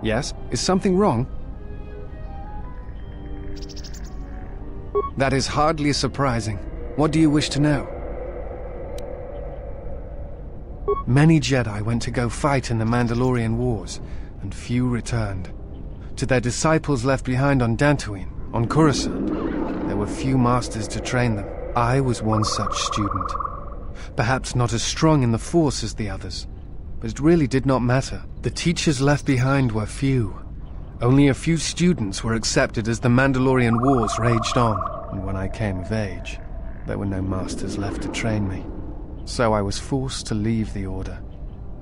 Yes? Is something wrong? That is hardly surprising. What do you wish to know? Many Jedi went to go fight in the Mandalorian Wars, and few returned. To their disciples left behind on Dantooine, on Coruscant, there were few masters to train them. I was one such student. Perhaps not as strong in the Force as the others, but it really did not matter. The teachers left behind were few. Only a few students were accepted as the Mandalorian Wars raged on, and when I came of age, there were no masters left to train me. So I was forced to leave the Order,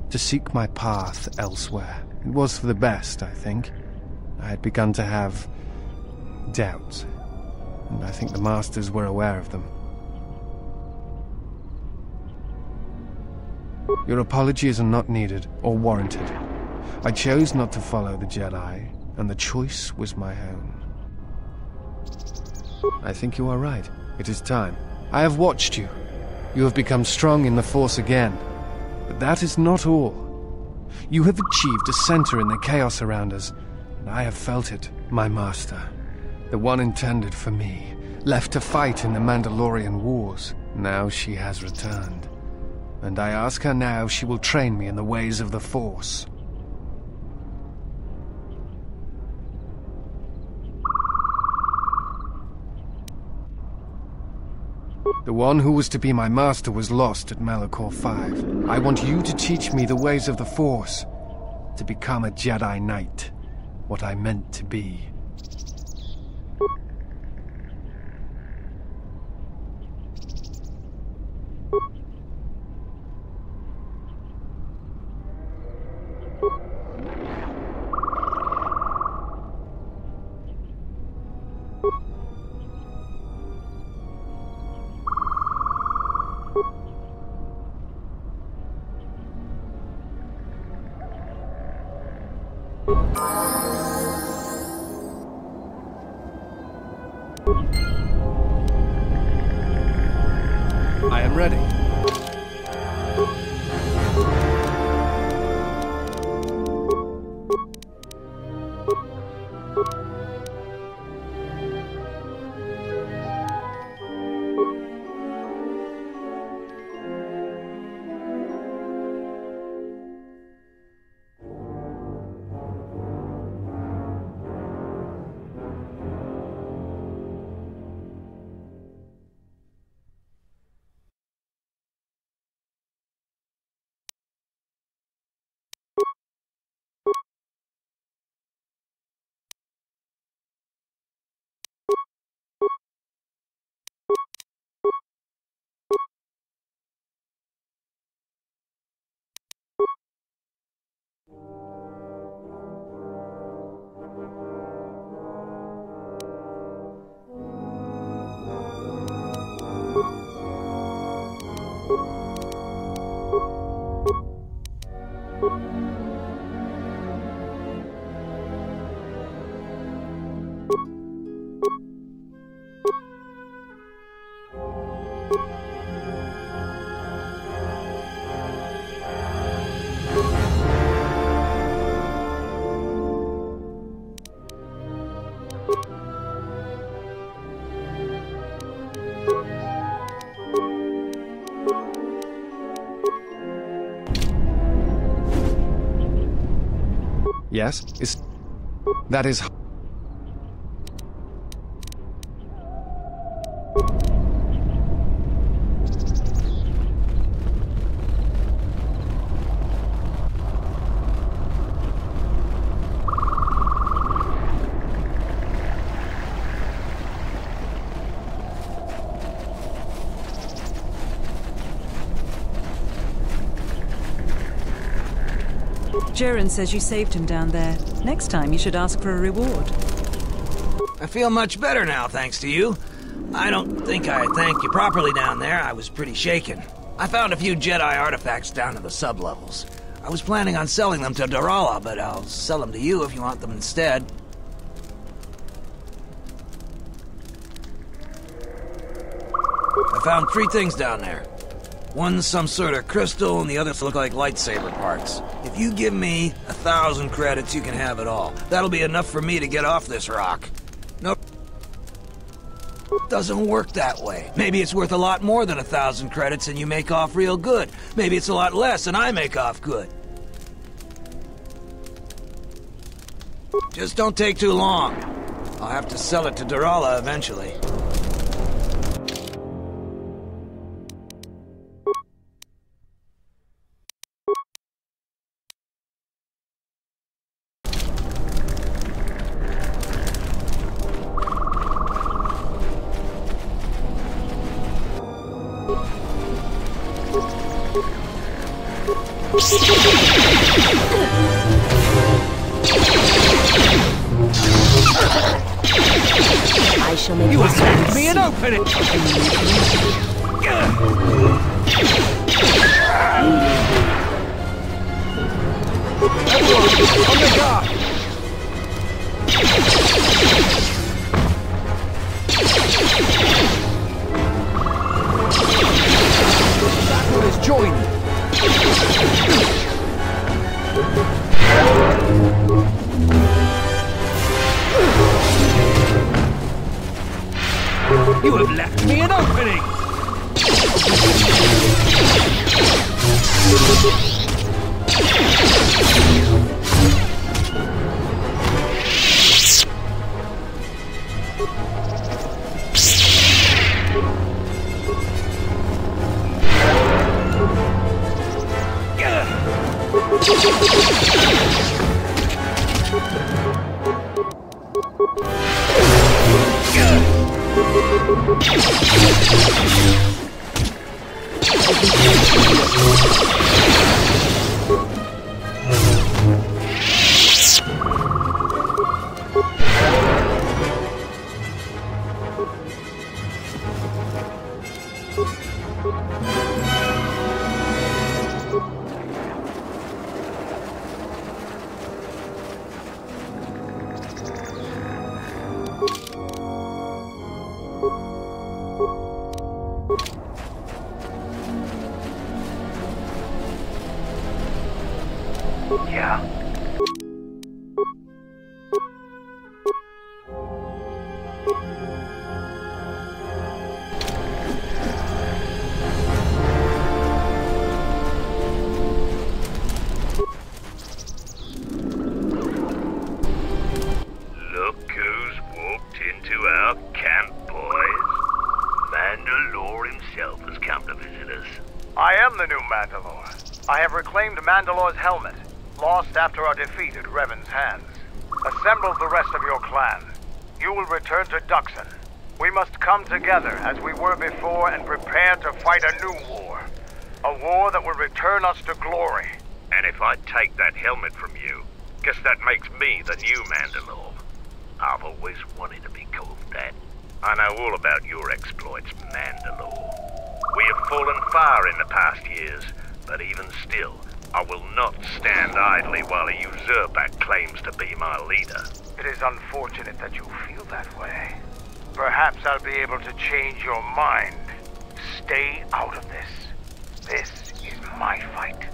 to seek my path elsewhere. It was for the best, I think. I had begun to have doubts, and I think the masters were aware of them. Your apologies are not needed or warranted. I chose not to follow the Jedi, and the choice was my own. I think you are right. It is time. I have watched you. You have become strong in the Force again. But that is not all. You have achieved a center in the chaos around us, and I have felt it. My master, the one intended for me, left to fight in the Mandalorian Wars. Now she has returned. And I ask her now if she will train me in the ways of the Force. The one who was to be my master was lost at Malachor 5. I want you to teach me the ways of the Force, to become a Jedi Knight, what I meant to be. I am ready. Yes? That is... Jaren says you saved him down there. Next time you should ask for a reward. I feel much better now, thanks to you. I don't think I thanked you properly down there. I was pretty shaken. I found a few Jedi artifacts down in the sub-levels. I was planning on selling them to Darala, but I'll sell them to you if you want them instead. I found 3 things down there. One's some sort of crystal, and the others look like lightsaber parts. If you give me 1,000 credits, you can have it all. That'll be enough for me to get off this rock. Nope. Doesn't work that way. Maybe it's worth a lot more than 1,000 credits and you make off real good. Maybe it's a lot less and I make off good. Just don't take too long. I'll have to sell it to Durala eventually. I shall make you attacked me and open it! Everyone, on the guard! That one is joined! You have left me an opening! Yeah. Look who's walked into our camp, boys. Mandalore himself has come to visit us. I am the new Mandalore. I have reclaimed Mandalore's helmet, lost after our defeat at Revan's hands. Assemble the rest of your clan. You will return to Duxon. We must come together as we were before and prepare to fight a new war. A war that will return us to glory. And if I take that helmet from you, guess that makes me the new Mandalore. I've always wanted to be called that. I know all about your exploits, Mandalore. We have fallen far in the past years, but even still, I will not stand idly while a usurper claims to be my leader. It is unfortunate that you feel that way. Perhaps I'll be able to change your mind. Stay out of this. This is my fight.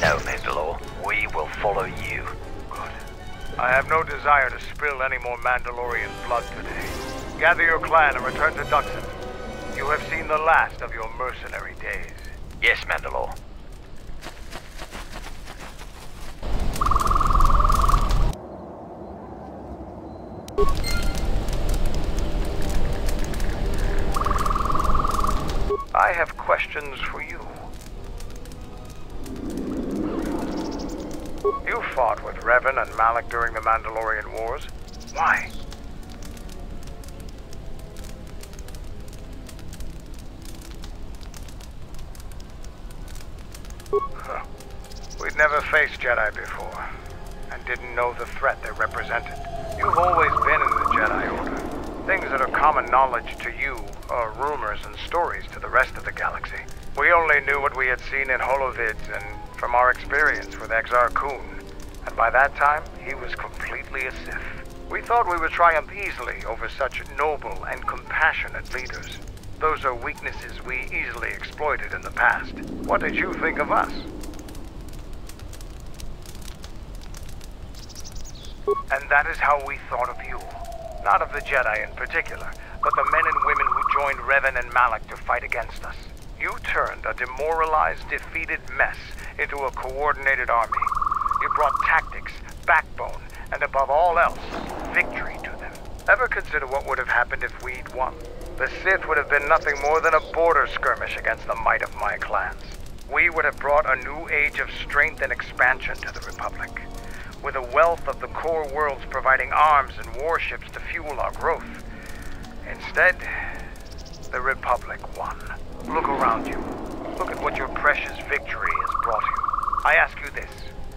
No, Mandalore. We will follow you. Good. I have no desire to spill any more Mandalorian blood today. Gather your clan and return to Duxon. You have seen the last of your mercenary days. Yes, Mandalore. I have questions for you. You fought with Revan and Malak during the Mandalorian Wars. Why? Huh. We'd never faced Jedi before, and didn't know the threat they represented. You've always been in the Jedi Order. Things that are common knowledge to you are rumors and stories to the rest of the galaxy. We only knew what we had seen in holovids and from our experience with Exar Kun. And by that time, he was completely a Sith. We thought we would triumph easily over such noble and compassionate leaders. Those are weaknesses we easily exploited in the past. What did you think of us? And that is how we thought of you. Not of the Jedi in particular, but the men and women who joined Revan and Malak to fight against us. You turned a demoralized, defeated mess into a coordinated army. You brought tactics, backbone, and above all else, victory to them. Ever consider what would have happened if we'd won? The Sith would have been nothing more than a border skirmish against the might of my clans. We would have brought a new age of strength and expansion to the Republic, with a wealth of the core worlds providing arms and warships to fuel our growth. Instead, the Republic won. Look around you. Look at what your precious victory has brought you. I ask you this.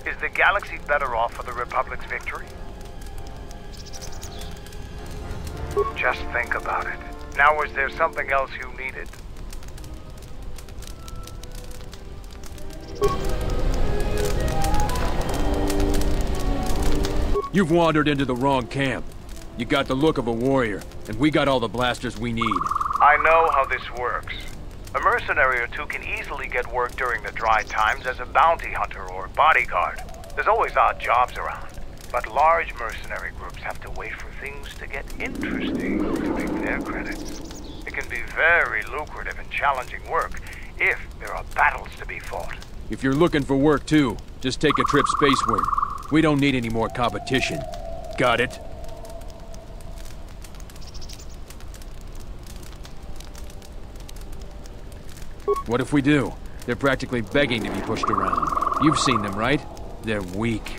Is the galaxy better off for the Republic's victory? Just think about it. Now, was there something else you needed? You've wandered into the wrong camp. You got the look of a warrior, and we got all the blasters we need. I know how this works. A mercenary or two can easily get work during the dry times as a bounty hunter or bodyguard. There's always odd jobs around. But large mercenary groups have to wait for things to get interesting to make their credits. It can be very lucrative and challenging work if there are battles to be fought. If you're looking for work too, just take a trip spaceward. We don't need any more competition. Got it? What if we do? They're practically begging to be pushed around. You've seen them, right? They're weak.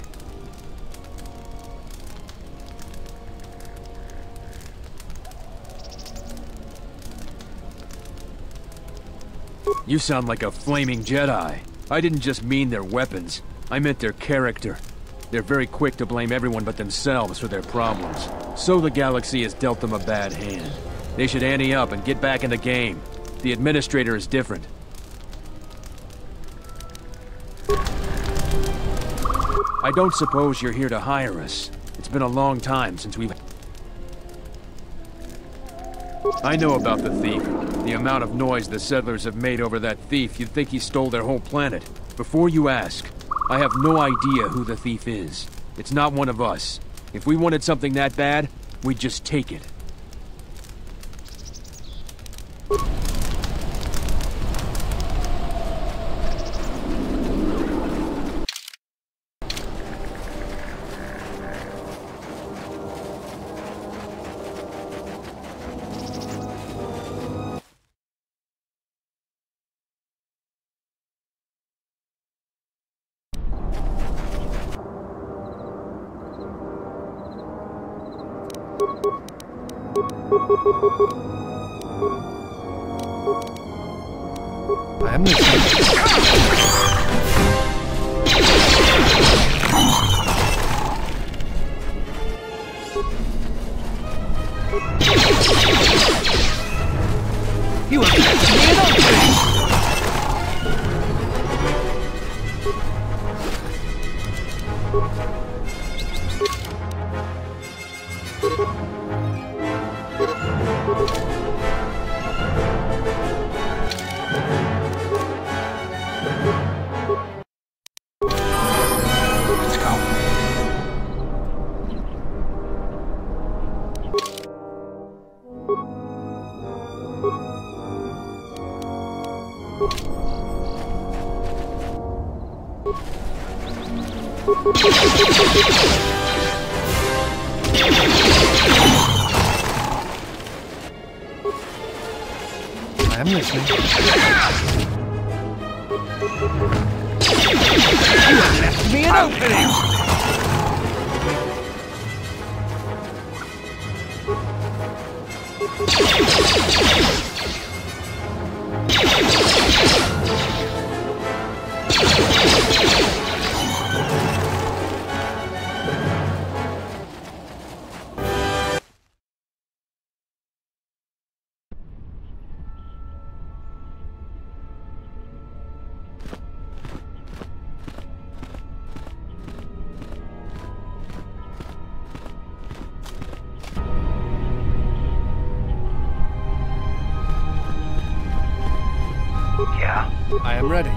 You sound like a flaming Jedi. I didn't just mean their weapons. I meant their character. They're very quick to blame everyone but themselves for their problems. So the galaxy has dealt them a bad hand. They should ante up and get back in the game. The administrator is different. I don't suppose you're here to hire us. It's been a long time since we've... I know about the thief. The amount of noise the settlers have made over that thief, you'd think he stole their whole planet. Before you ask, I have no idea who the thief is. It's not one of us. If we wanted something that bad, we'd just take it. I am listening. You have left me an opening! Let's go. I am listening. You have left me an opening! I am ready.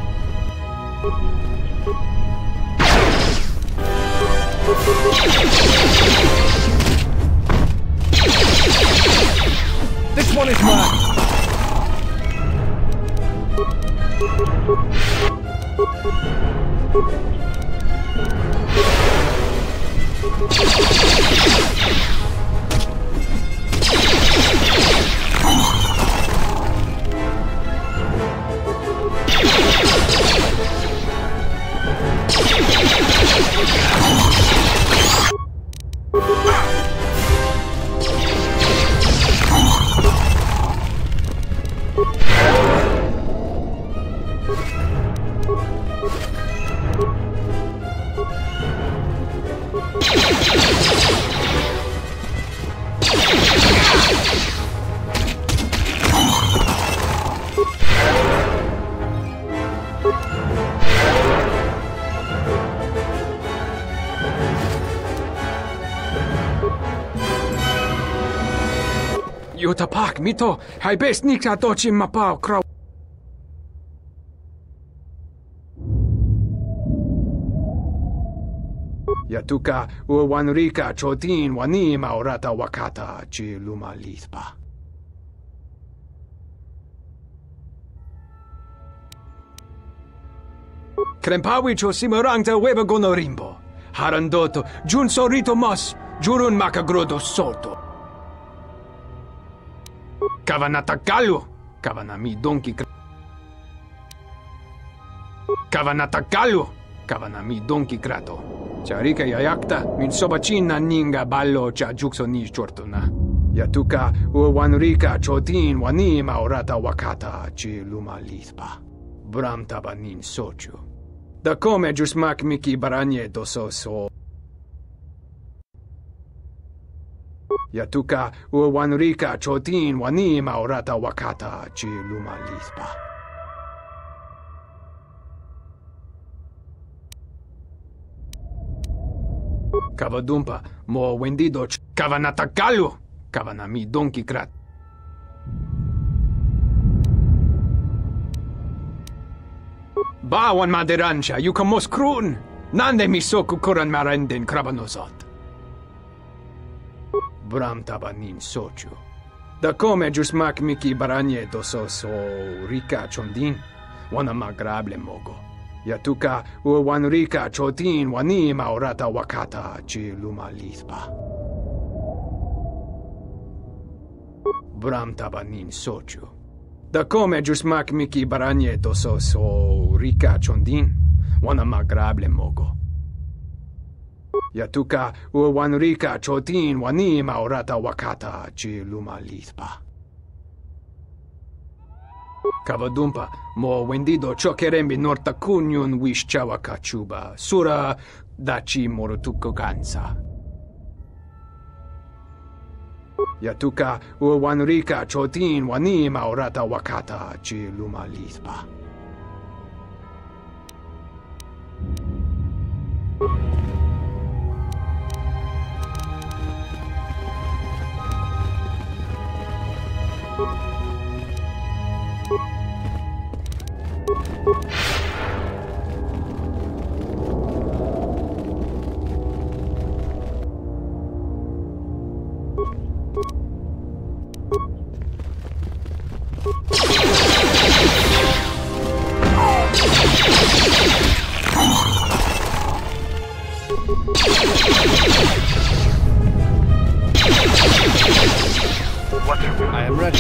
This one is mine! Yutapak mito, hai best nika dochi mapao kraw. Yatuka uwanrika chotin wani maurata wakata chi lumalitpa. Krempawi cho simorangta weba gonorimbo. Harandoto, jun sorito mas, jurun makagrodo soto. Kavanatakalu, kavanami donki Kavanatakalu, kavanami donki krato. Charika yayakta, min sobachina ninga ballo cha jukso ni chortuna. Yatuka uwanrika chotin wani maurata wakata chi lumalitpa. Bram tabanin sochu. Da come giusmak miki baranye dososo. Yatuka uwanrika chotin wani maurata wakata chi lumalispa. Kavadumpa mo wendido kavanatakalu kavanami donki krat. Bawan maderansha yukamos krun nande misoku koran marenden krabanosot. Bram tabanin sochu. Da come giusmak miki baranye dososo rika chondin wana magrable mogo. Yatuka uwanrika chotin wani maurata wakata chi lumalispa. Bram tabanin sochu. Da come giusmak miki baranye dososo rika chondin wana magrable mogo. Yatuka uwanrika chotin wani maurata wakata chi lumalispa. Kavadumpa mo wendido chokerembi norta kunyun wish chawa kachuba sura dachi morotuko gansa. Yatuka uwanrika chotin wani maurata wakata chi lumalispa. I am ready.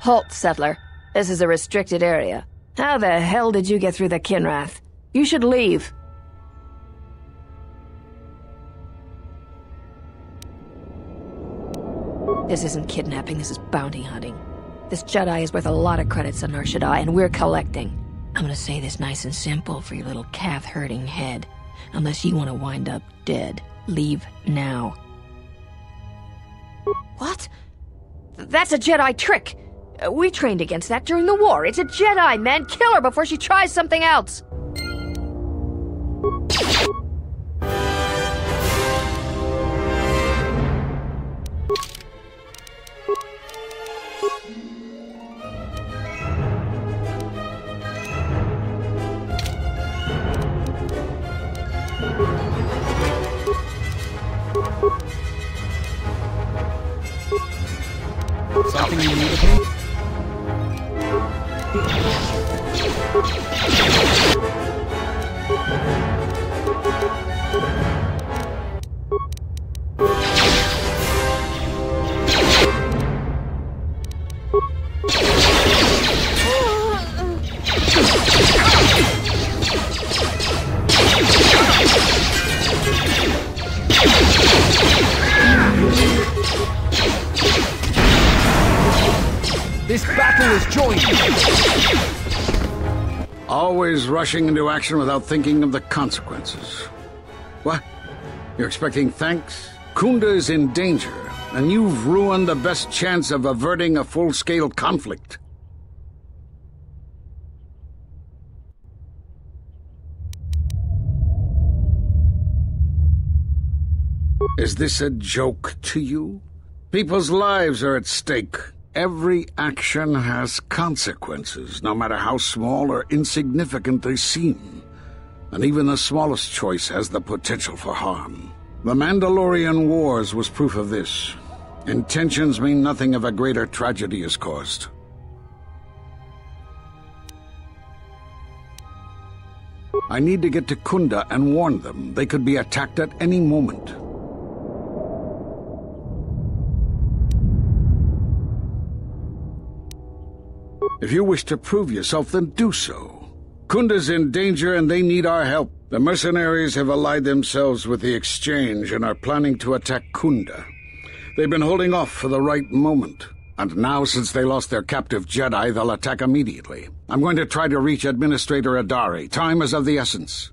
Halt, settler. This is a restricted area. How the hell did you get through the Kinrath? You should leave. This isn't kidnapping, this is bounty hunting. This Jedi is worth a lot of credits on Nar Shaddaa, and we're collecting. I'm gonna say this nice and simple for your little calf-hurting head. Unless you want to wind up dead, leave now. What? That's a Jedi trick! We trained against that during the war. It's a Jedi, man! Kill her before she tries something else! Something you need of me? This battle is joined! Always rushing into action without thinking of the consequences. What? You're expecting thanks? Kunda is in danger, and you've ruined the best chance of averting a full-scale conflict. Is this a joke to you? People's lives are at stake. Every action has consequences, no matter how small or insignificant they seem. And even the smallest choice has the potential for harm. The Mandalorian Wars was proof of this. Intentions mean nothing if a greater tragedy is caused. I need to get to Kunda and warn them. They could be attacked at any moment. If you wish to prove yourself, then do so. Kunda's in danger and they need our help. The mercenaries have allied themselves with the Exchange and are planning to attack Kunda. They've been holding off for the right moment. And now, since they lost their captive Jedi, they'll attack immediately. I'm going to try to reach Administrator Adari. Time is of the essence.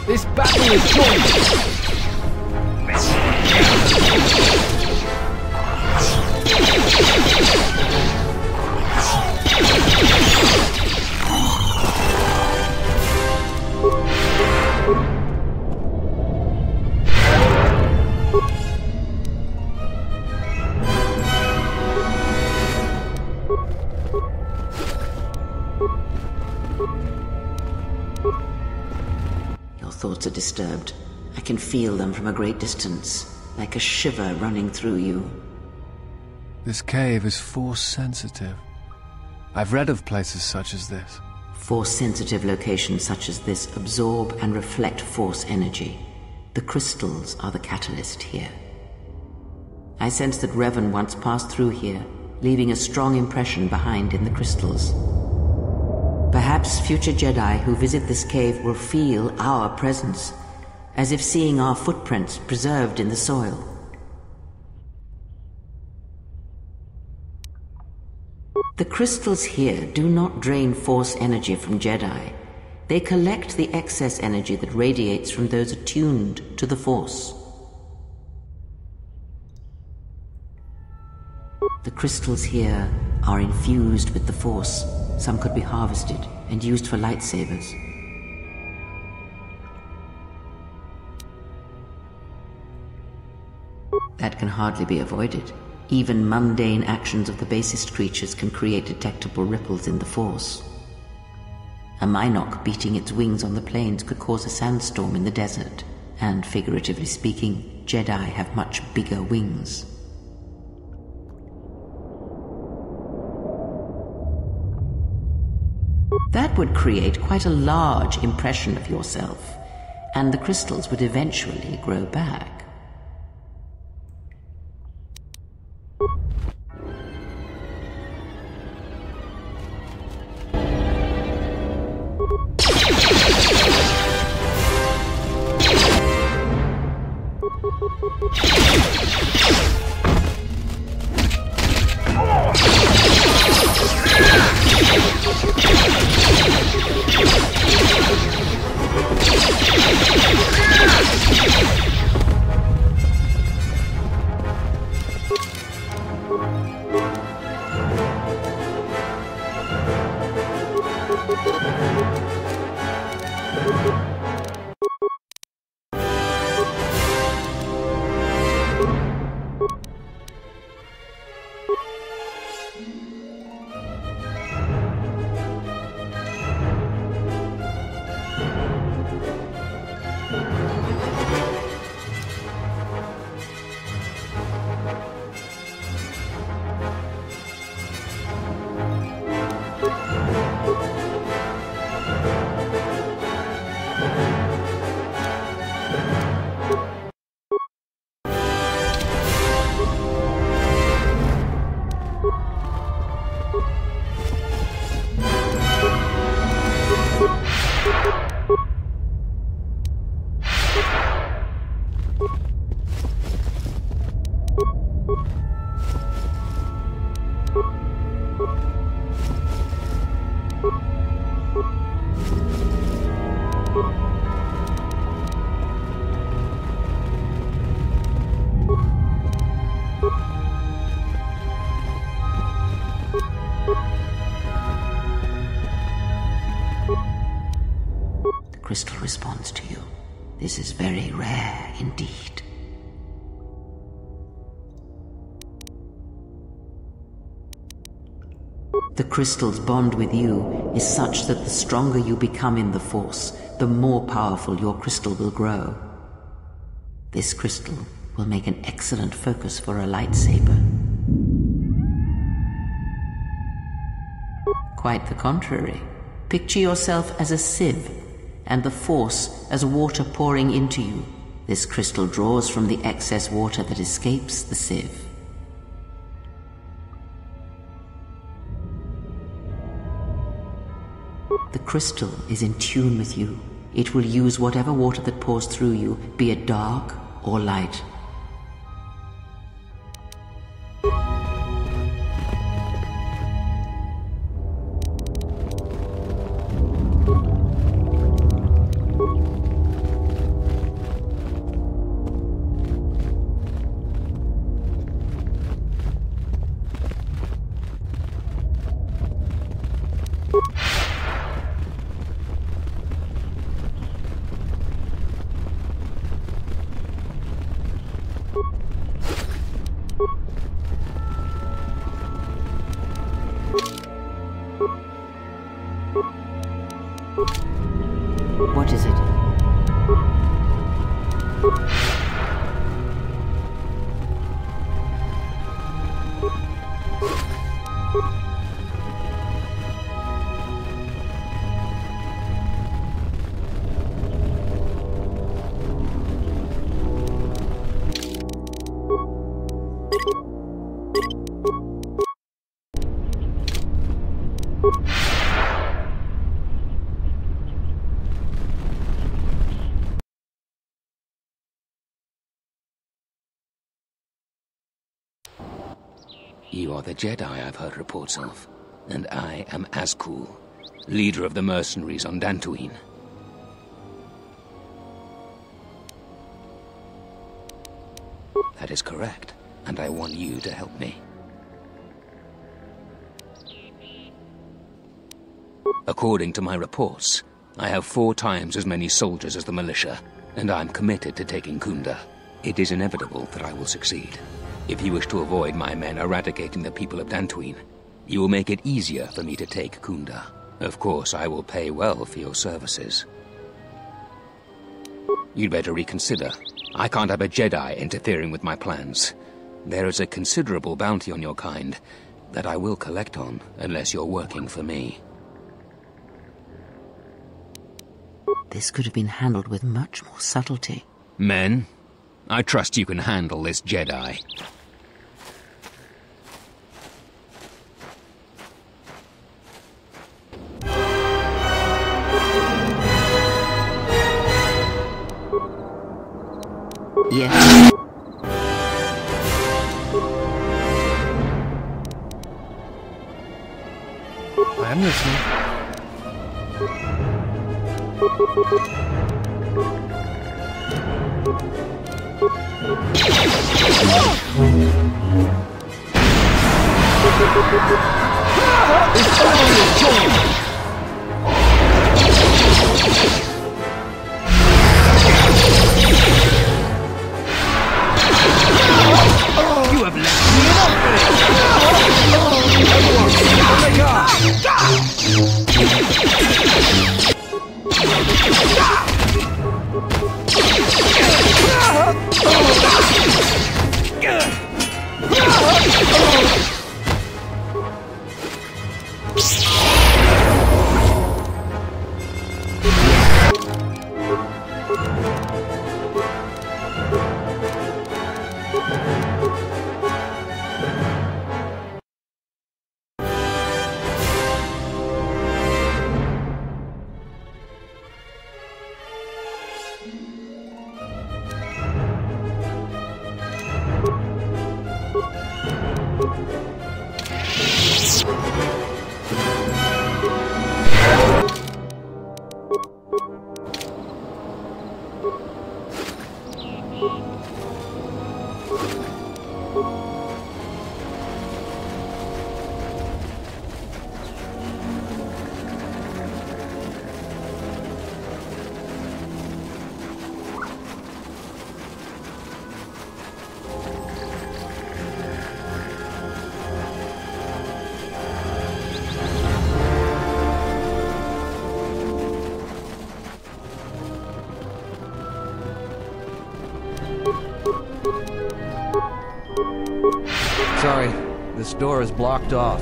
This battle is joined! disturbed. I can feel them from a great distance, like a shiver running through you. This cave is Force-sensitive. I've read of places such as this. Force-sensitive locations such as this absorb and reflect Force energy. The crystals are the catalyst here. I sense that Revan once passed through here, leaving a strong impression behind in the crystals. Perhaps future Jedi who visit this cave will feel our presence, as if seeing our footprints preserved in the soil. The crystals here do not drain Force energy from Jedi. They collect the excess energy that radiates from those attuned to the Force. The crystals here are infused with the Force. Some could be harvested and used for lightsabers. That can hardly be avoided. Even mundane actions of the basest creatures can create detectable ripples in the Force. A Minok beating its wings on the plains could cause a sandstorm in the desert, and figuratively speaking, Jedi have much bigger wings. That would create quite a large impression of yourself, and the crystals would eventually grow back. Crystal responds to you. This is very rare indeed. The crystal's bond with you is such that the stronger you become in the Force, the more powerful your crystal will grow. This crystal will make an excellent focus for a lightsaber. Quite the contrary. Picture yourself as a sieve, and the Force as water pouring into you. This crystal draws from the excess water that escapes the sieve. The crystal is in tune with you. It will use whatever water that pours through you, be it dark or light. You are the Jedi I've heard reports of, and I am Azkul, leader of the mercenaries on Dantooine. That is correct, and I want you to help me. According to my reports, I have 4 times as many soldiers as the militia, and I'm committed to taking Kunda. It is inevitable that I will succeed. If you wish to avoid my men eradicating the people of Dantooine, you will make it easier for me to take Kunda. Of course, I will pay well for your services. You'd better reconsider. I can't have a Jedi interfering with my plans. There is a considerable bounty on your kind that I will collect on unless you're working for me. This could have been handled with much more subtlety. Men, I trust you can handle this Jedi. Yes. I am listening. You have left me an Sorry, this door is blocked off.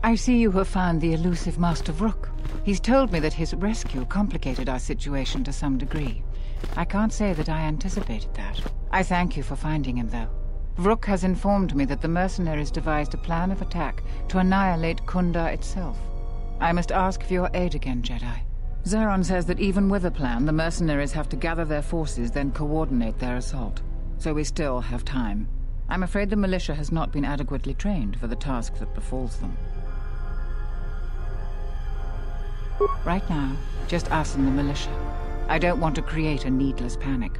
I see you have found the elusive Master Vrook. He's told me that his rescue complicated our situation to some degree. I can't say that I anticipated that. I thank you for finding him, though. Vrook has informed me that the mercenaries devised a plan of attack to annihilate Kunda itself. I must ask for your aid again, Jedi. Zeron says that even with a plan, the mercenaries have to gather their forces, then coordinate their assault. So we still have time. I'm afraid the militia has not been adequately trained for the task that befalls them. Right now, just us and the militia. I don't want to create a needless panic.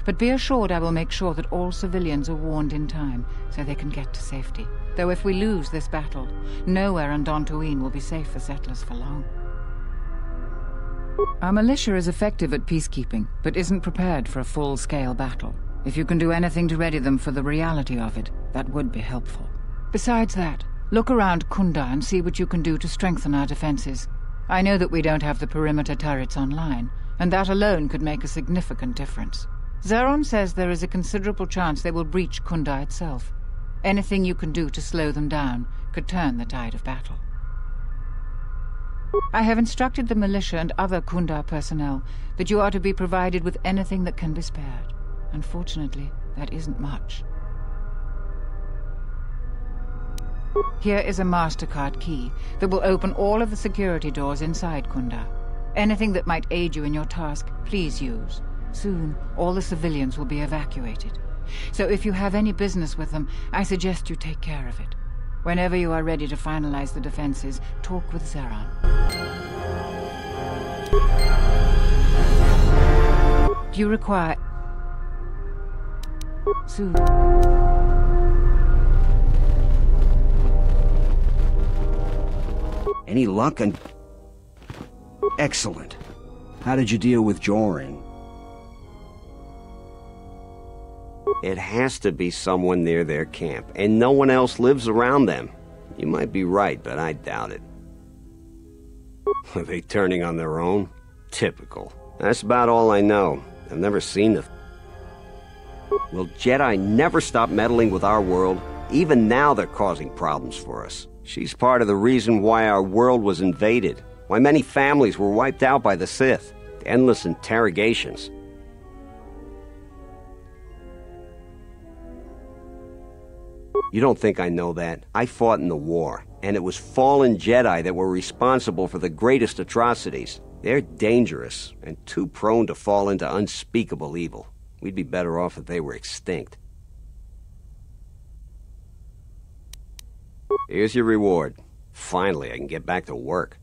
But be assured I will make sure that all civilians are warned in time, so they can get to safety. Though if we lose this battle, nowhere on Dantooine will be safe for settlers for long. Our militia is effective at peacekeeping, but isn't prepared for a full-scale battle. If you can do anything to ready them for the reality of it, that would be helpful. Besides that, look around Kunda and see what you can do to strengthen our defenses. I know that we don't have the perimeter turrets online, and that alone could make a significant difference. Zeron says there is a considerable chance they will breach Kunda itself. Anything you can do to slow them down could turn the tide of battle. I have instructed the militia and other Kunda personnel that you are to be provided with anything that can be spared. Unfortunately, that isn't much. Here is a MasterCard key that will open all of the security doors inside Kunda. Anything that might aid you in your task, please use. Soon, all the civilians will be evacuated. So if you have any business with them, I suggest you take care of it. Whenever you are ready to finalize the defenses, talk with Zeron. Do you require... Soon. Any luck on... Excellent. How did you deal with Joran? It has to be someone near their camp, and no one else lives around them. You might be right, but I doubt it. Are they turning on their own? Typical. That's about all I know. I've never seen the... Will Jedi never stop meddling with our world? Even now they're causing problems for us. She's part of the reason why our world was invaded, why many families were wiped out by the Sith, the endless interrogations. You don't think I know that? I fought in the war, and it was fallen Jedi that were responsible for the greatest atrocities. They're dangerous, and too prone to fall into unspeakable evil. We'd be better off if they were extinct. Here's your reward. Finally, I can get back to work.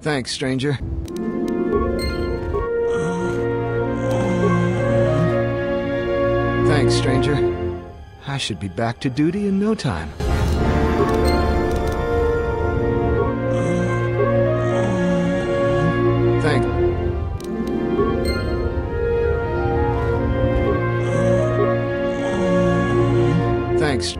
Thanks, stranger. Thanks, stranger. I should be back to duty in no time. Thanks. Thanks.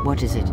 What is it?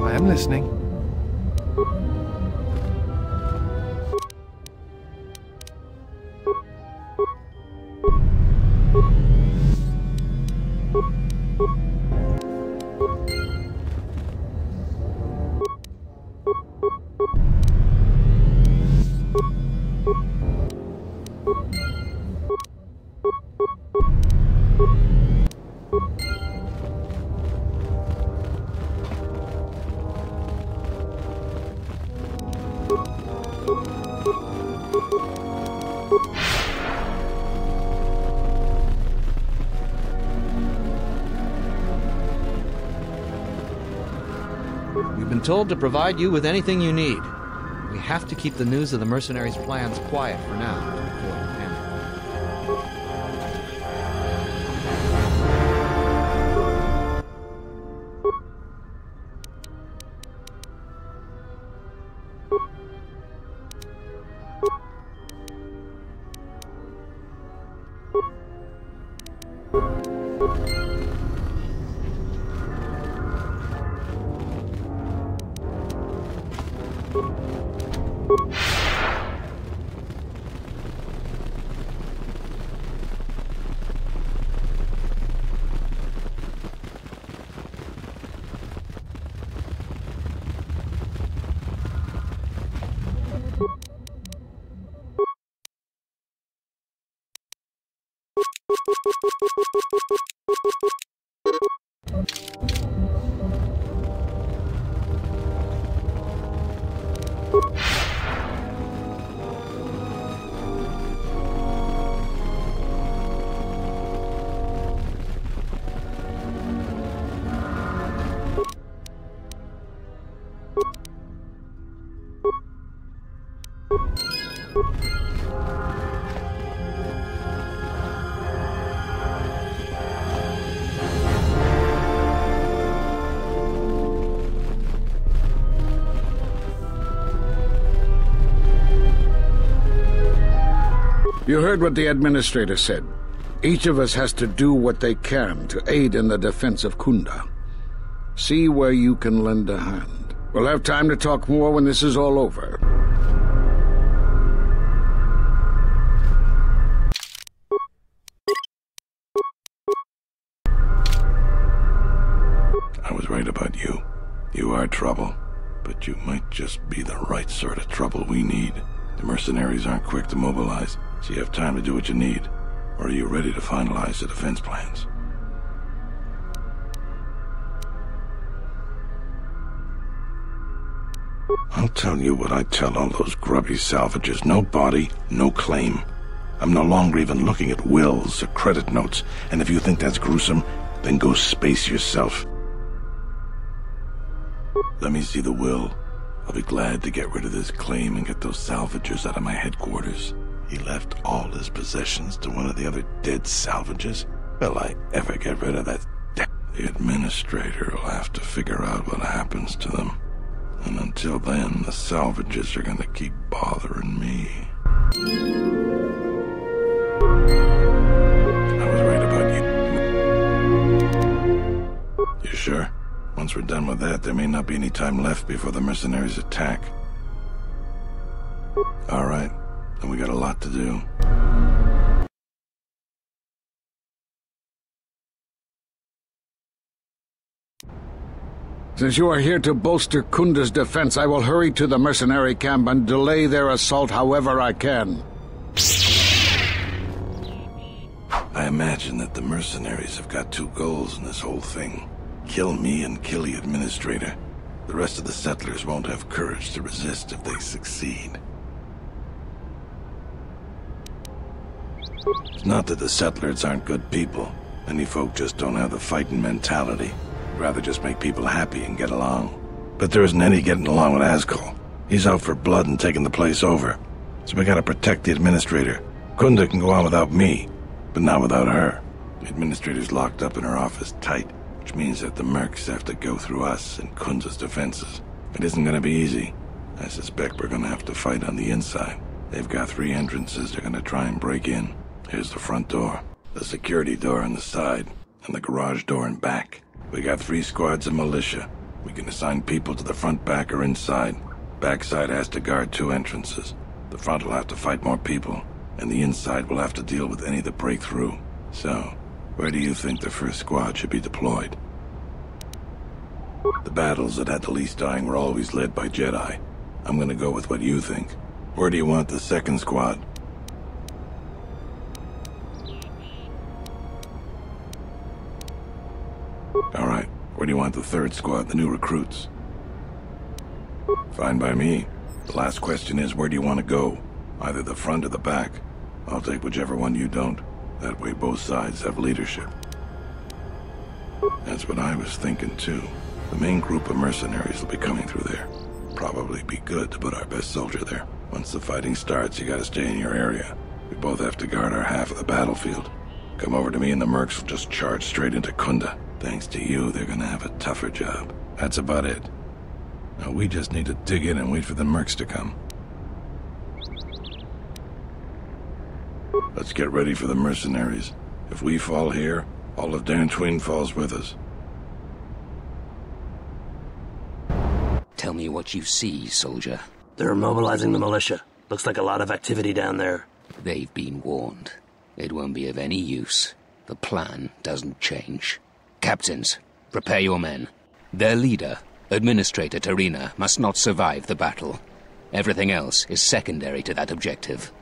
I am listening. We've been told to provide you with anything you need. We have to keep the news of the mercenaries' plans quiet for now to avoid panic. You heard what the Administrator said. Each of us has to do what they can to aid in the defense of Kunda. See where you can lend a hand. We'll have time to talk more when this is all over. I was right about you. You are trouble, but you might just be the right sort of trouble we need. The mercenaries aren't quick to mobilize, so you have time to do what you need. Or are you ready to finalize the defense plans? I'll tell you what I tell all those grubby salvages. No body, no claim. I'm no longer even looking at wills or credit notes, and if you think that's gruesome, then go space yourself. Let me see the will. I'll be glad to get rid of this claim and get those salvagers out of my headquarters. He left all his possessions to one of the other dead salvages. Will I ever get rid of that? The Administrator will have to figure out what happens to them. And until then, the salvages are gonna keep bothering me. I was right about you. You sure? Once we're done with that, there may not be any time left before the mercenaries attack. All right, then we got a lot to do. Since you are here to bolster Kunda's defense, I will hurry to the mercenary camp and delay their assault however I can. I imagine that the mercenaries have got two goals in this whole thing. Kill me and kill the Administrator. The rest of the settlers won't have courage to resist if they succeed. It's not that the settlers aren't good people. Many folk just don't have the fighting mentality. Rather just make people happy and get along. But there isn't any getting along with Ascol. He's out for blood and taking the place over. So we gotta protect the Administrator. Kunda can go on without me, but not without her. The Administrator's locked up in her office tight, which means that the mercs have to go through us and Kunda's defenses. It isn't gonna be easy. I suspect we're gonna have to fight on the inside. They've got 3 entrances they're gonna try and break in. Here's the front door, the security door on the side, and the garage door in back. We got 3 squads of militia. We can assign people to the front, back, or inside. Backside has to guard 2 entrances. The front will have to fight more people, and the inside will have to deal with any that break through. So, where do you think the first squad should be deployed? The battles that had the least dying were always led by Jedi. I'm gonna go with what you think. Where do you want the second squad? All right, where do you want the third squad, the new recruits? Fine by me. The last question is, where do you want to go? Either the front or the back. I'll take whichever one you don't. That way both sides have leadership. That's what I was thinking too. The main group of mercenaries will be coming through there. Probably be good to put our best soldier there. Once the fighting starts, you gotta stay in your area. We both have to guard our half of the battlefield. Come over to me and the mercs will just charge straight into Kunda. Thanks to you, they're gonna have a tougher job. That's about it. Now we just need to dig in and wait for the mercs to come. Let's get ready for the mercenaries. If we fall here, all of Dantooine falls with us. Tell me what you see, soldier. They're mobilizing the militia. Looks like a lot of activity down there. They've been warned. It won't be of any use. The plan doesn't change. Captains, prepare your men. Their leader, Administrator Tarina, must not survive the battle. Everything else is secondary to that objective.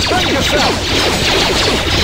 Defend yourself!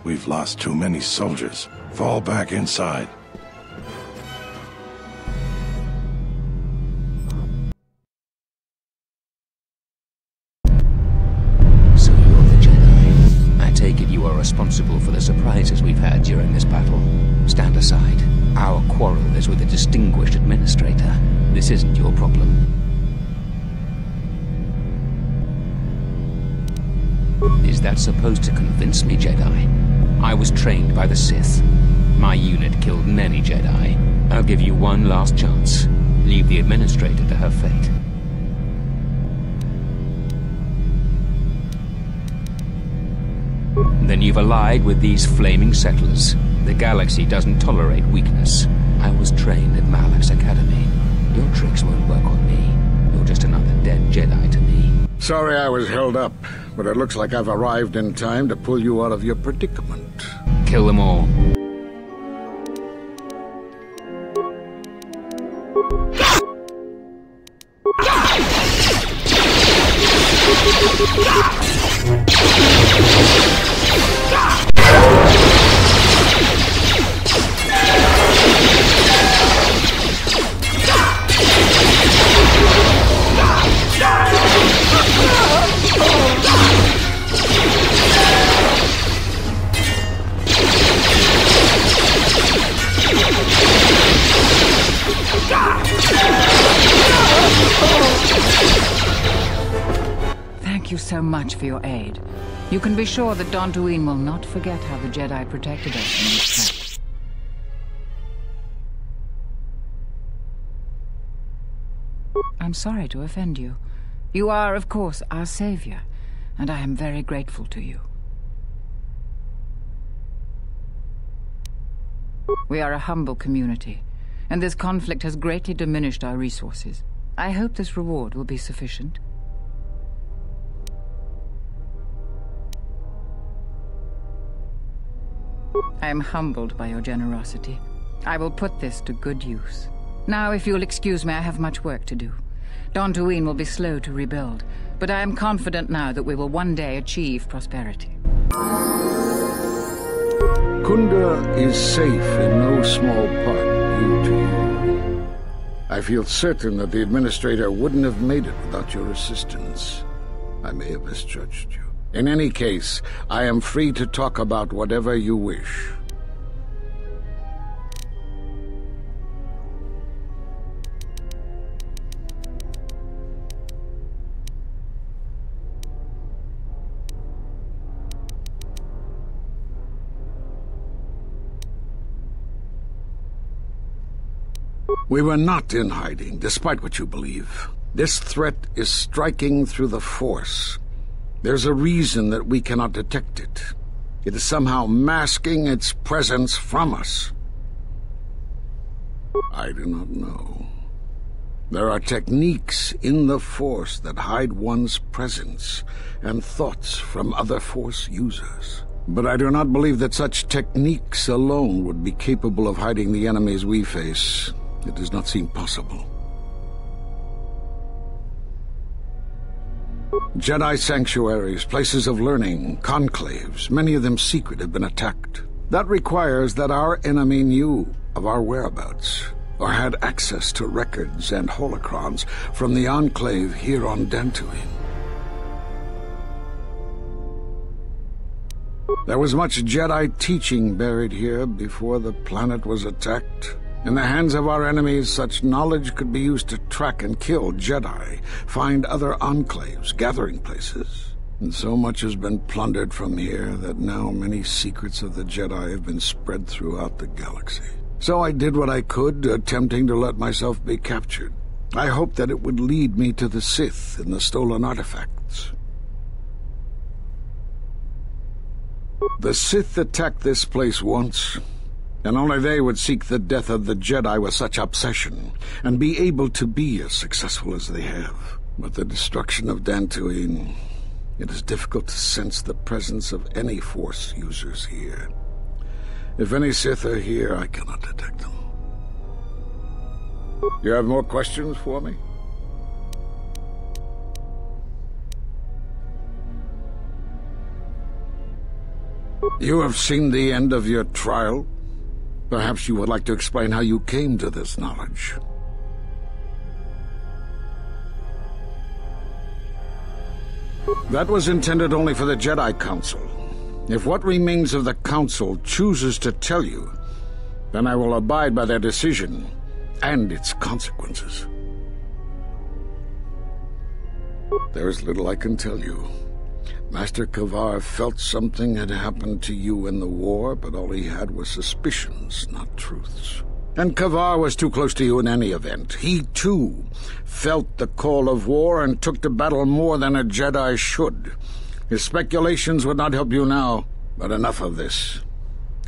We've lost too many soldiers. Fall back inside. So you're the Jedi. I take it you are responsible for the surprises we've had during this battle. Stand aside. Our quarrel is with a distinguished administrator. This isn't your problem. Is that supposed to convince me, Jedi? I was trained by the Sith. My unit killed many Jedi. I'll give you one last chance. Leave the administrator to her fate. Then you've allied with these flaming settlers. The galaxy doesn't tolerate weakness. I was trained at Malak's Academy. Your tricks won't work on me. You're just another dead Jedi to me. Sorry I was held up, but it looks like I've arrived in time to pull you out of your predicament. Kill them all. Thank you so much for your aid. You can be sure that Dantooine will not forget how the Jedi protected us in this threat. I'm sorry to offend you. You are, of course, our savior, and I am very grateful to you. We are a humble community, and this conflict has greatly diminished our resources. I hope this reward will be sufficient. I am humbled by your generosity. I will put this to good use. Now, if you'll excuse me, I have much work to do. Dantooine will be slow to rebuild, but I am confident now that we will one day achieve prosperity. Kunda is safe in no small part due to you. I feel certain that the Administrator wouldn't have made it without your assistance. I may have misjudged you. In any case, I am free to talk about whatever you wish. We were not in hiding, despite what you believe. This threat is striking through the Force. There's a reason that we cannot detect it. It is somehow masking its presence from us. I do not know. There are techniques in the Force that hide one's presence and thoughts from other Force users. But I do not believe that such techniques alone would be capable of hiding the enemies we face. It does not seem possible. Jedi sanctuaries, places of learning, conclaves, many of them secret, have been attacked. That requires that our enemy knew of our whereabouts, or had access to records and holocrons from the Enclave here on Dantooine. There was much Jedi teaching buried here before the planet was attacked. In the hands of our enemies, such knowledge could be used to track and kill Jedi, find other enclaves, gathering places. And so much has been plundered from here that now many secrets of the Jedi have been spread throughout the galaxy. So I did what I could, attempting to let myself be captured. I hoped that it would lead me to the Sith and the stolen artifacts. The Sith attacked this place once, and only they would seek the death of the Jedi with such obsession, and be able to be as successful as they have. With the destruction of Dantooine, it is difficult to sense the presence of any Force users here. If any Sith are here, I cannot detect them. You have more questions for me? You have seen the end of your trial? Perhaps you would like to explain how you came to this knowledge. That was intended only for the Jedi Council. If what remains of the Council chooses to tell you, then I will abide by their decision and its consequences. There is little I can tell you. Master Kavar felt something had happened to you in the war, but all he had was suspicions, not truths. And Kavar was too close to you in any event. He, too, felt the call of war and took to battle more than a Jedi should. His speculations would not help you now, but enough of this.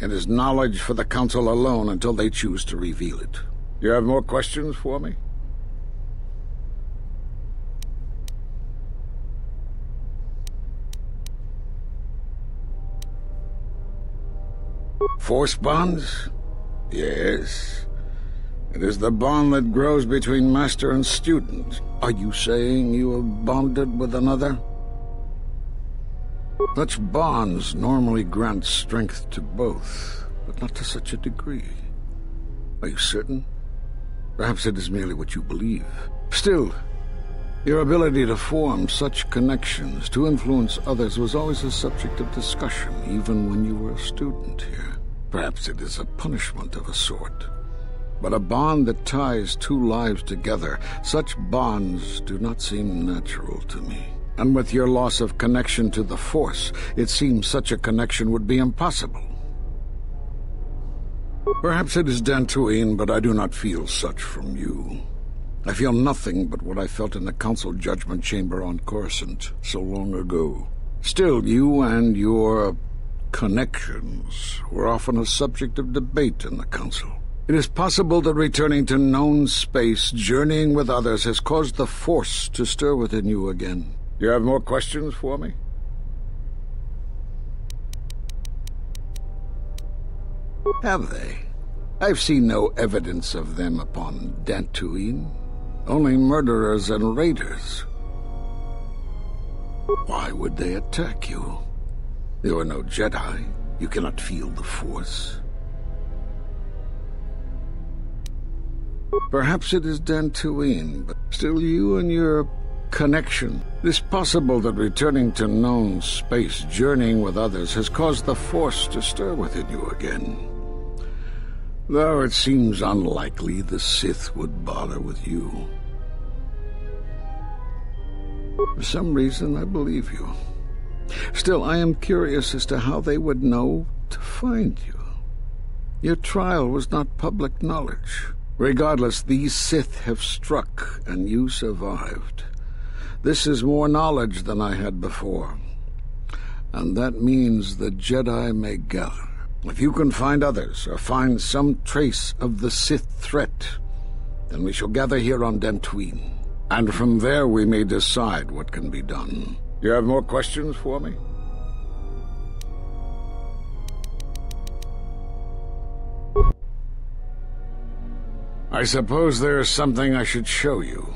It is knowledge for the Council alone until they choose to reveal it. You have more questions for me? Force bonds? Yes. It is the bond that grows between master and student. Are you saying you have bonded with another? Such bonds normally grant strength to both, but not to such a degree. Are you certain? Perhaps it is merely what you believe. Still, your ability to form such connections, to influence others, was always a subject of discussion, even when you were a student here. Perhaps it is a punishment of a sort. But a bond that ties two lives together, such bonds do not seem natural to me. And with your loss of connection to the Force, it seems such a connection would be impossible. Perhaps it is Dantooine, but I do not feel such from you. I feel nothing but what I felt in the Council Judgment Chamber on Coruscant so long ago. Still, you and your connections were often a subject of debate in the Council. It is possible that returning to known space, journeying with others, has caused the Force to stir within you again. Do you have more questions for me? Have they? I've seen no evidence of them upon Dantooine. Only murderers and raiders. Why would they attack you? You are no Jedi. You cannot feel the Force. Perhaps it is Dantooine, but still you and your connection. It is possible that returning to known space, journeying with others, has caused the Force to stir within you again. Though it seems unlikely the Sith would bother with you. For some reason, I believe you. Still, I am curious as to how they would know to find you. Your trial was not public knowledge. Regardless, these Sith have struck, and you survived. This is more knowledge than I had before. And that means the Jedi may gather. If you can find others, or find some trace of the Sith threat, then we shall gather here on Dantooine. And from there we may decide what can be done. You have more questions for me? I suppose there is something I should show you.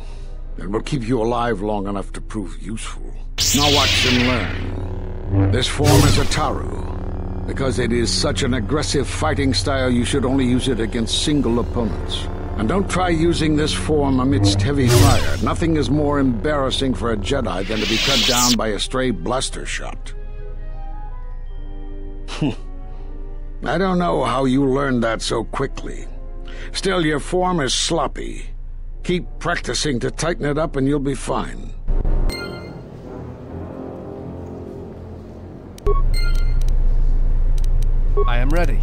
It will keep you alive long enough to prove useful. Now watch and learn. This form is a Taru. Because it is such an aggressive fighting style, you should only use it against single opponents. And don't try using this form amidst heavy fire. Nothing is more embarrassing for a Jedi than to be cut down by a stray blaster shot. I don't know how you learned that so quickly. Still, your form is sloppy. Keep practicing to tighten it up and you'll be fine. I am ready.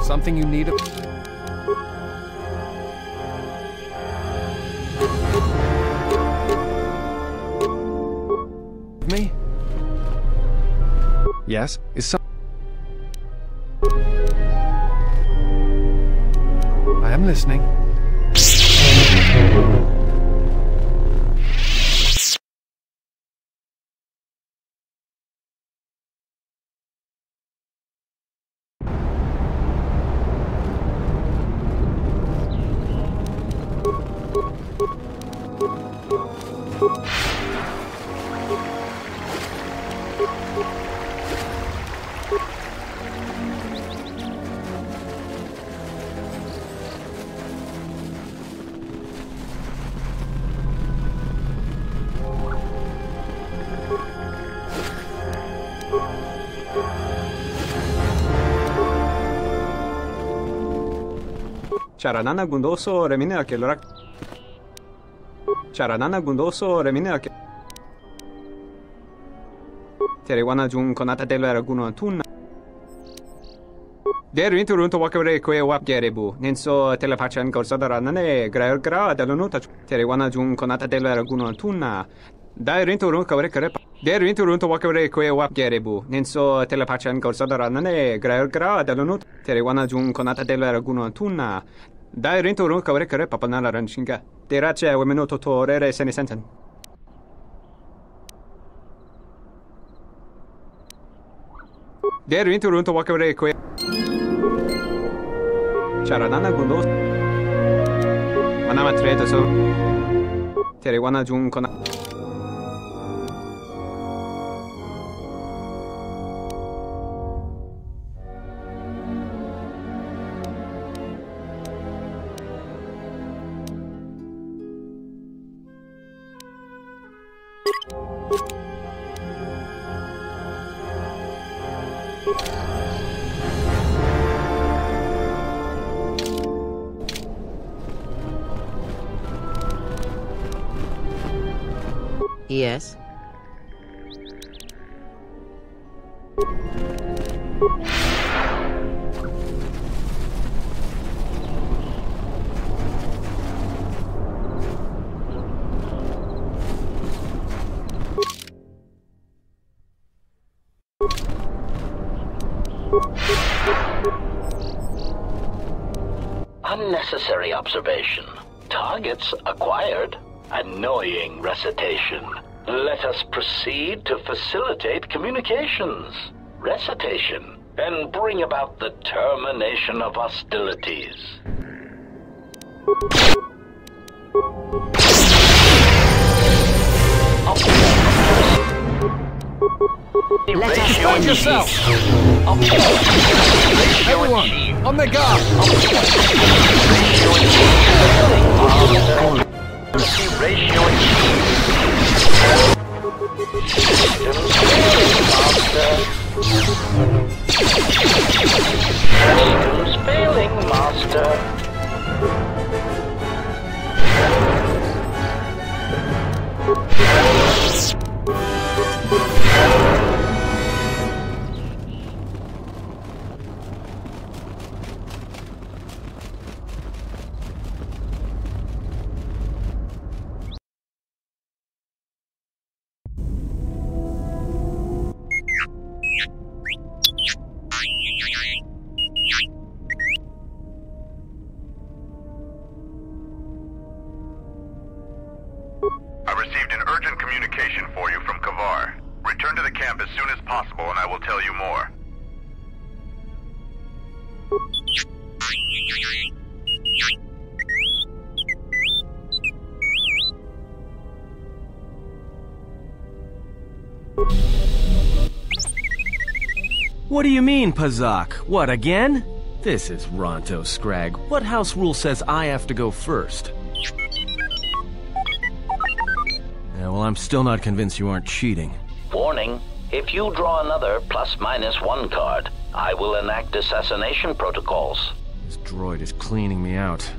Something you need? Me? Yes? Is some... I am listening. Charanana gundoso remine akelorak. Charanana gundoso remine ake. Terewana jun konata delo raguno tunna. Der inturunto wakare kwe wap gerebu. Nenso telepachan korsadarane graer gra delonota. Terewana jun konata delo raguno tunna. Der inturunto kawre karepa. Der inturunto wakare kwe wap gerebu. Nenso telepachan korsadarane graer gra delonota. Terewana jun konata delo raguno tunna. Dai rinturun kawre kare papanala ranshinga. Derace wemenoto torere senesenten. Der rinturun to wakare kwe. Charanana gundos. Manama treto so. Terewana jun kona. Yes? Unnecessary observation. Targets acquired. Annoying recitation. Let us proceed to facilitate communications. Recitation. And bring about the termination of hostilities. Let us find yourself! Everyone, on the guard! Ratio Systems failing, Master. I received an urgent communication for you from Kavar. Return to the camp as soon as possible and I will tell you more. What do you mean, Pazak? What, again? This is Ronto Scrag. What house rule says I have to go first? Yeah, well, I'm still not convinced you aren't cheating. Warning, if you draw another ±1 card, I will enact assassination protocols. This droid is cleaning me out.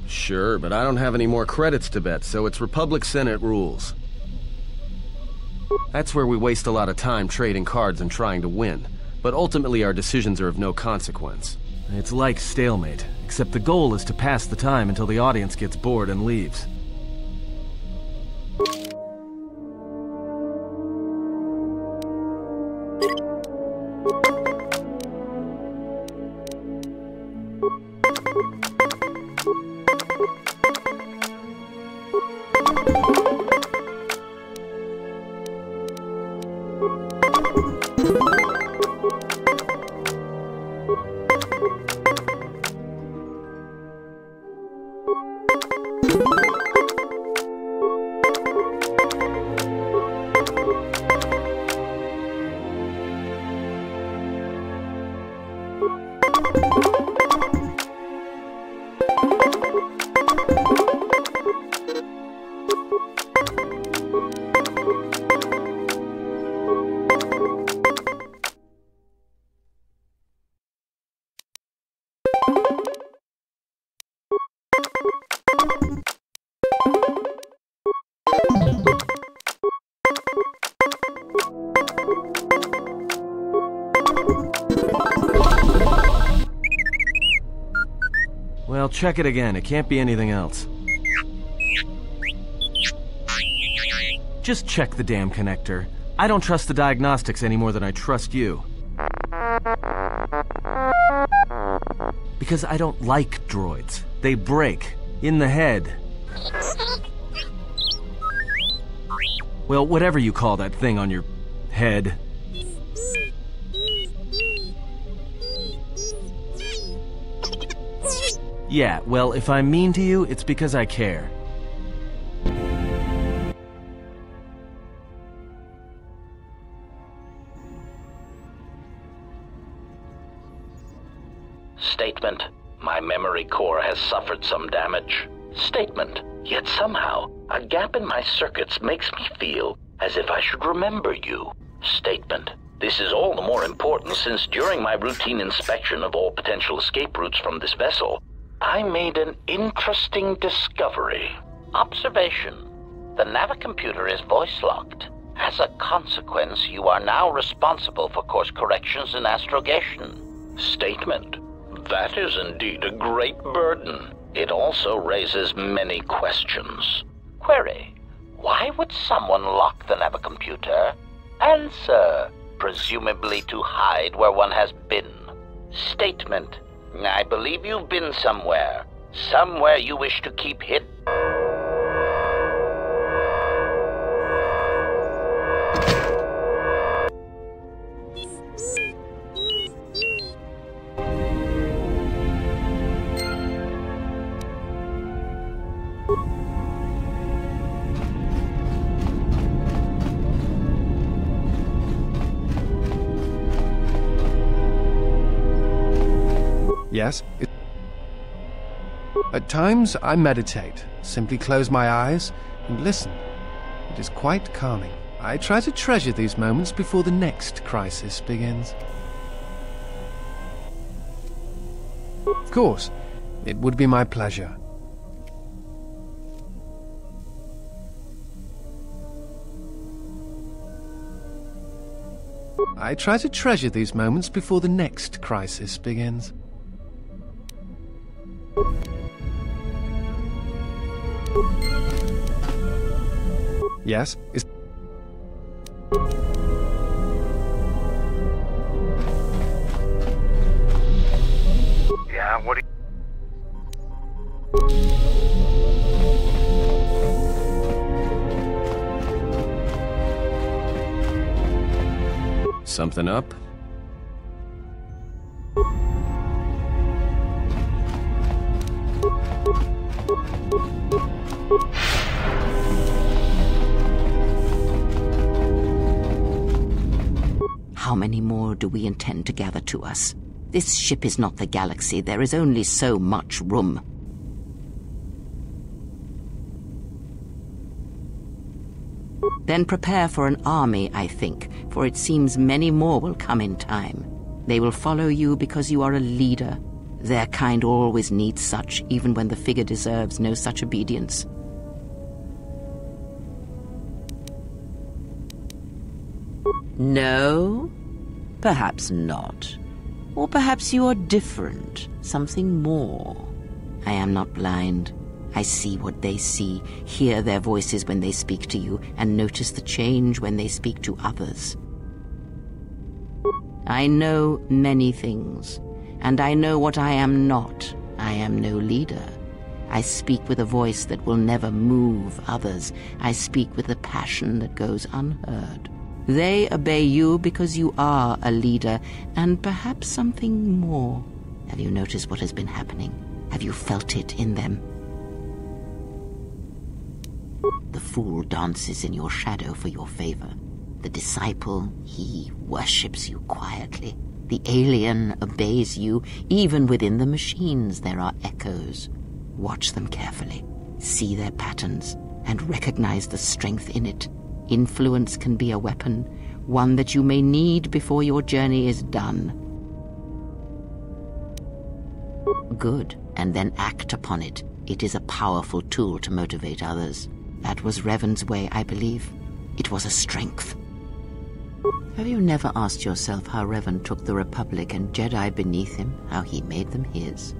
Sure, but I don't have any more credits to bet, so it's Republic Senate rules. That's where we waste a lot of time trading cards and trying to win. But ultimately our decisions are of no consequence. It's like stalemate, except the goal is to pass the time until the audience gets bored and leaves. Well, check it again. It can't be anything else. Just check the damn connector. I don't trust the diagnostics any more than I trust you. Because I don't like droids. They break. In the head. Well, whatever you call that thing on your head. Yeah, well, if I'm mean to you, it's because I care. Statement. My memory core has suffered some damage. Statement. Yet somehow, a gap in my circuits makes me feel as if I should remember you. Statement. This is all the more important since during my routine inspection of all potential escape routes from this vessel, I made an interesting discovery. Observation. The navicomputer is voice-locked. As a consequence, you are now responsible for course corrections and astrogation. Statement. That is indeed a great burden. It also raises many questions. Query. Why would someone lock the navicomputer? Answer. Presumably to hide where one has been. Statement. I believe you've been somewhere. Somewhere you wish to keep hidden. Yes? At times, I meditate, simply close my eyes and listen. It is quite calming. I try to treasure these moments before the next crisis begins. Of course, it would be my pleasure. I try to treasure these moments before the next crisis begins. Yes? Yeah, what do you... Something up? How many more do we intend to gather to us? This ship is not the galaxy. There is only so much room. Then prepare for an army, I think, for it seems many more will come in time. They will follow you because you are a leader. Their kind always needs such, even when the figure deserves no such obedience. No? Perhaps not. Or perhaps you are different, something more. I am not blind. I see what they see, hear their voices when they speak to you, and notice the change when they speak to others. I know many things, and I know what I am not. I am no leader. I speak with a voice that will never move others. I speak with a passion that goes unheard. They obey you because you are a leader, and perhaps something more. Have you noticed what has been happening? Have you felt it in them? The fool dances in your shadow for your favor. The disciple, he worships you quietly. The alien obeys you. Even within the machines there are echoes. Watch them carefully. See their patterns, and recognize the strength in it. Influence can be a weapon, one that you may need before your journey is done. Good, and then act upon it. It is a powerful tool to motivate others. That was Revan's way, I believe. It was a strength. Have you never asked yourself how Revan took the Republic and Jedi beneath him, how he made them his?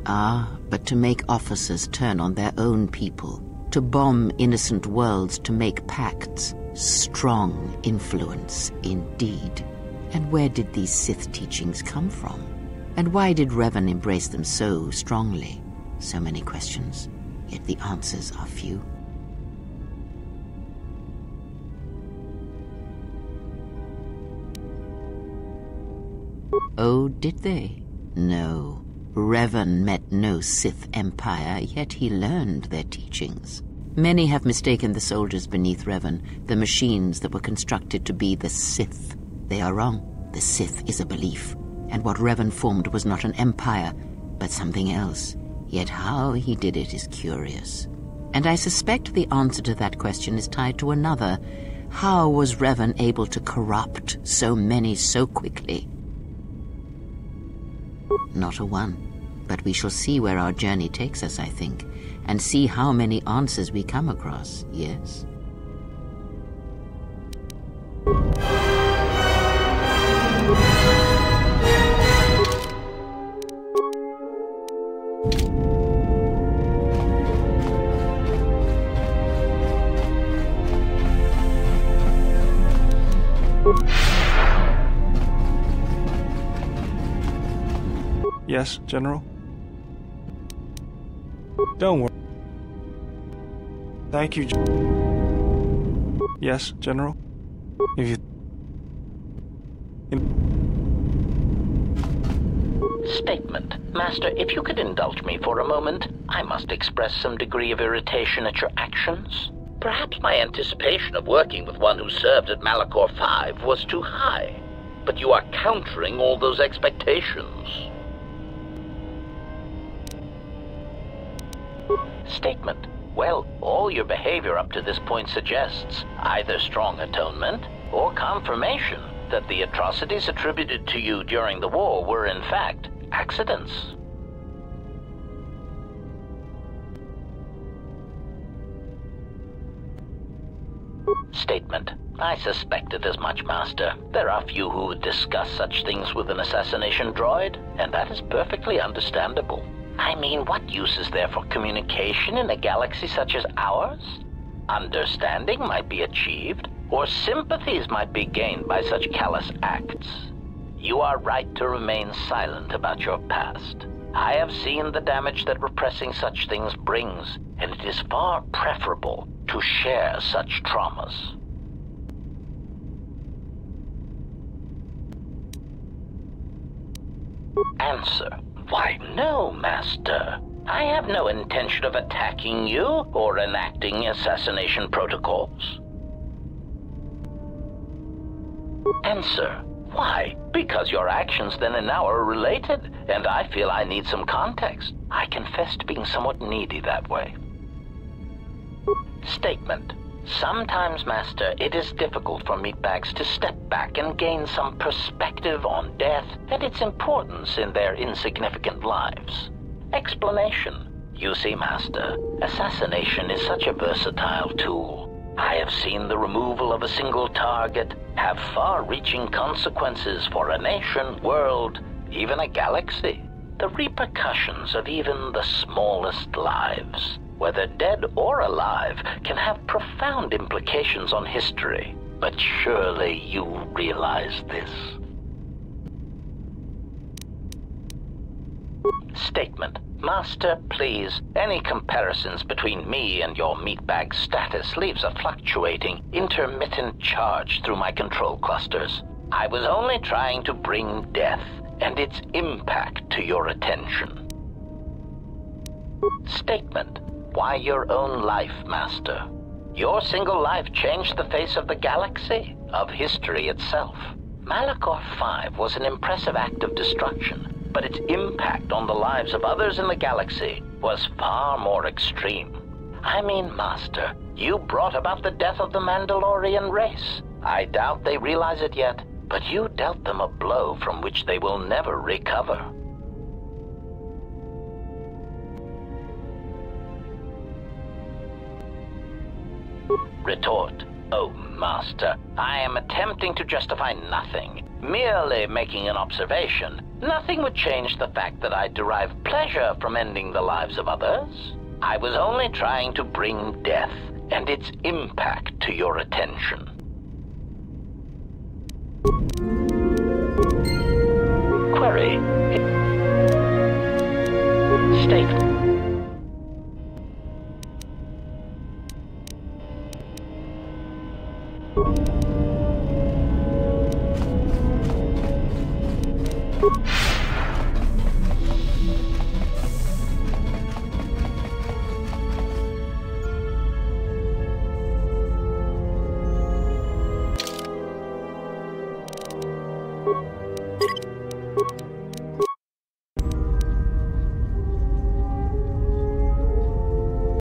Ah, but to make officers turn on their own people, to bomb innocent worlds, to make pacts. Strong influence, indeed. And where did these Sith teachings come from? And why did Revan embrace them so strongly? So many questions, yet the answers are few. Oh, did they? No. Revan met no Sith empire, yet he learned their teachings. Many have mistaken the soldiers beneath Revan, the machines that were constructed to be the Sith. They are wrong. The Sith is a belief, and what Revan formed was not an empire, but something else. Yet how he did it is curious. And I suspect the answer to that question is tied to another. How was Revan able to corrupt so many so quickly? Not a one. But we shall see where our journey takes us, I think, and see how many answers we come across, yes? Yes, General? Don't worry. Thank you, Yes, General? If you... Statement. Master, if you could indulge me for a moment, I must express some degree of irritation at your actions. Perhaps my anticipation of working with one who served at Malachor 5 was too high, but you are countering all those expectations. Statement. Well, all your behavior up to this point suggests either strong atonement or confirmation that the atrocities attributed to you during the war were in fact accidents. Statement. I suspected as much, Master. There are few who would discuss such things with an assassination droid, and that is perfectly understandable. I mean, what use is there for communication in a galaxy such as ours? Understanding might be achieved, or sympathies might be gained by such callous acts. You are right to remain silent about your past. I have seen the damage that repressing such things brings, and it is far preferable to share such traumas. Answer. Why, no, Master. I have no intention of attacking you or enacting assassination protocols. Answer. Why? Because your actions then and now are related, and I feel I need some context. I confess to being somewhat needy that way. Statement. Sometimes, Master, it is difficult for meatbags to step back and gain some perspective on death and its importance in their insignificant lives. Explanation. You see, Master, assassination is such a versatile tool. I have seen the removal of a single target have far-reaching consequences for a nation, world, even a galaxy. The repercussions of even the smallest lives, whether dead or alive, can have profound implications on history. But surely you realize this. Statement. Master, please, any comparisons between me and your meatbag status leaves a fluctuating, intermittent charge through my control clusters. I was only trying to bring death and its impact to your attention. Statement. Why your own life, Master? Your single life changed the face of the galaxy, of history itself. Malachor 5 was an impressive act of destruction, but its impact on the lives of others in the galaxy was far more extreme. I mean, Master, you brought about the death of the Mandalorian race. I doubt they realize it yet, but you dealt them a blow from which they will never recover. Retort. Oh, Master, I am attempting to justify nothing, merely making an observation. Nothing would change the fact that I derive pleasure from ending the lives of others. I was only trying to bring death and its impact to your attention. Query. Statement.